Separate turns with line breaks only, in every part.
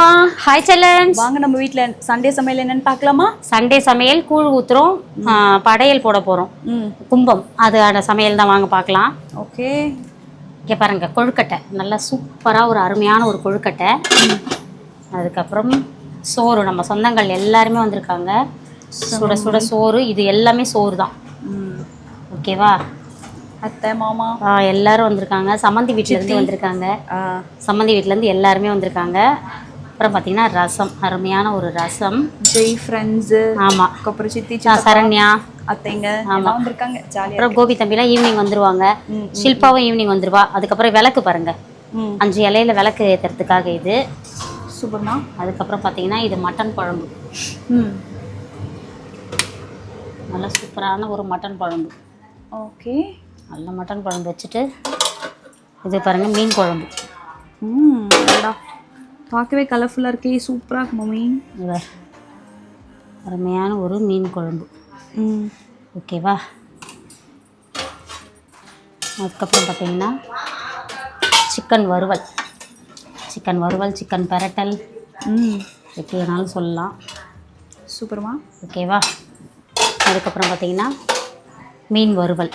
ஹாய்மா.
Hi செல்லன்ஸ்.
வாங்க நம்ம வீட்டில் சண்டே சமையல் என்னன்னு பார்க்கலாமா?
சண்டே சமையல் கூழ் ஊற்றுறோம், படையல் போட போகிறோம். கும்பம் அது சமையல் தான், வாங்க பார்க்கலாம்.
ஓகே.
இங்கே பாருங்க, கொழுக்கட்டை நல்லா சூப்பராக ஒரு அருமையான ஒரு கொழுக்கட்டை. அதுக்கப்புறம் சோறு, நம்ம சொந்தங்கள் எல்லாருமே வந்திருக்காங்க. சுட சுட சோறு, இது எல்லாமே சோறு தான். ஓகேவா?
அத்தை மாமா
எல்லாரும் வந்திருக்காங்க. சம்மந்தி வீட்டிலேருந்து வந்திருக்காங்க. சம்மந்தி வீட்டிலேருந்து எல்லாருமே வந்திருக்காங்க. அப்புறம் பார்த்தீங்கன்னா ரசம், அருமையான ஒரு ரசம்.
ஜெய் ஃப்ரெண்ட்ஸு.
ஆமாம்.
அப்புறம் சித்தி
சரண்யா
அத்தைங்க எல்லாம் வந்திருக்காங்க. ஜாலியாக.
அப்புறம் கோபி தம்பிலாம் ஈவினிங் வந்துருவாங்க. ஷில்பாவும் ஈவினிங் வந்துருவா. அதுக்கப்புறம் விளக்கு பாருங்க, 5 இலையில விளக்கு ஏற்றுறதுக்காக இது.
சூப்பர்மா.
அதுக்கப்புறம் பார்த்தீங்கன்னா இது மட்டன் குழம்பு. நல்லா சூப்பரான ஒரு மட்டன் குழம்பு.
ஓகே.
நல்ல மட்டன் குழம்பு வச்சுட்டு இது பாருங்கள் மீன் குழம்பு.
பார்க்கவே கலர்ஃபுல்லாக இருக்கே, சூப்பராக இருக்கு மம்மி.
அருமையான ஒரு மீன் குழம்பு. ஓகேவா? அதுக்கப்புறம் பார்த்தீங்கன்னா சிக்கன் வறுவல், சிக்கன் பிரட்டல், எப்படினாலும் சொல்லலாம்.
சூப்பர்மா.
ஓகேவா? அதுக்கப்புறம் பார்த்தீங்கன்னா மீன் வறுவல்,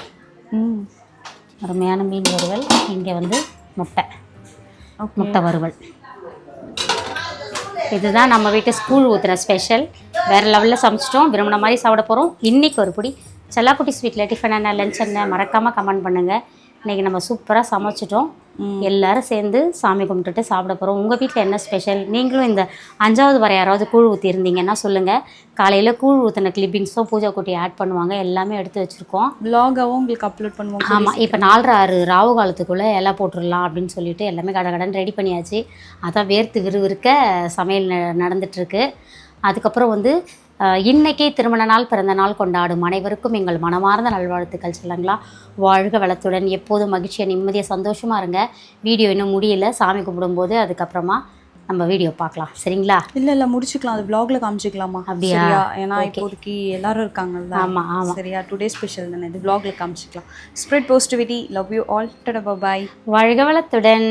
அருமையான மீன் வறுவல். இங்கே வந்து முட்டை வறுவல். இதுதான் நம்ம வீட்டு ஸ்கூல் ஊற்றுன ஸ்பெஷல். வேறு லெவலில் சமைச்சிட்டோம், விரும்பின மாதிரி சாப்பிட போகிறோம். இன்றைக்கி ஒரு பிடி செல்லாக்குட்டி ஸ்வீட்டில் டிஃபன் என்ன, லஞ்ச் என்ன, மறக்காமல் கமெண்ட் பண்ணுங்கள். இன்றைக்கி நம்ம சூப்பராக சமைச்சிட்டோம். எல்லோரும் சேர்ந்து சாமி கும்பிட்டுட்டு சாப்பிட போகிறோம். உங்கள் வீட்டில் என்ன ஸ்பெஷல்? நீங்களும் இந்த 5வது வரை யாராவது கூழ் ஊற்றிருந்தீங்கன்னா சொல்லுங்கள். காலையில் கூழ் ஊற்றின கிளிப்பிங்ஸும் பூஜா குட்டி ஆட் பண்ணுவாங்க, எல்லாமே எடுத்து வச்சுருக்கோம்.
வ்ளாகாகவும் உங்களுக்கு அப்லோட் பண்ணுவோம்.
ஆமாம், இப்போ 4:30 ராவு காலத்துக்குள்ளே இலை போட்டுடலாம் அப்படின்னு சொல்லிட்டு எல்லாமே கடன் ரெடி பண்ணியாச்சு. அதான் வேர்த்து விறுவிறுக்க சமையல் நடந்துகிட்ருக்கு. அதுக்கப்புறம் வந்து இன்றைக்கி திருமண நாள், பிறந்த நாள் கொண்டாடும் அனைவருக்கும் எங்கள் மனமார்ந்த நல்வாழ்த்துக்கள். சொல்லுங்களா, வாழ்க வளத்துடன், எப்போதும் மகிழ்ச்சியாக நிம்மதியாக சந்தோஷமாக இருங்க. வீடியோ இன்னும் முடியல, சாமி கும்பிடும்போது அதுக்கப்புறமா நம்ம வீடியோ பார்க்கலாம். சரிங்களா?
இல்லை முடிச்சுக்கலாம், அது வ்ளாகில் காமிச்சிக்கலாமா?
அப்படியா?
ஏன்னா இப்போதைக்கு எல்லாரும் இருக்காங்கல்ல.
ஆமாம்.
சரியா? டுடே ஸ்பெஷல் தானே, இது வ்ளாகில் காமிச்சிக்கலாம். Spread positivity. Love you all. Tata bye.
வாழ்க வளத்துடன்.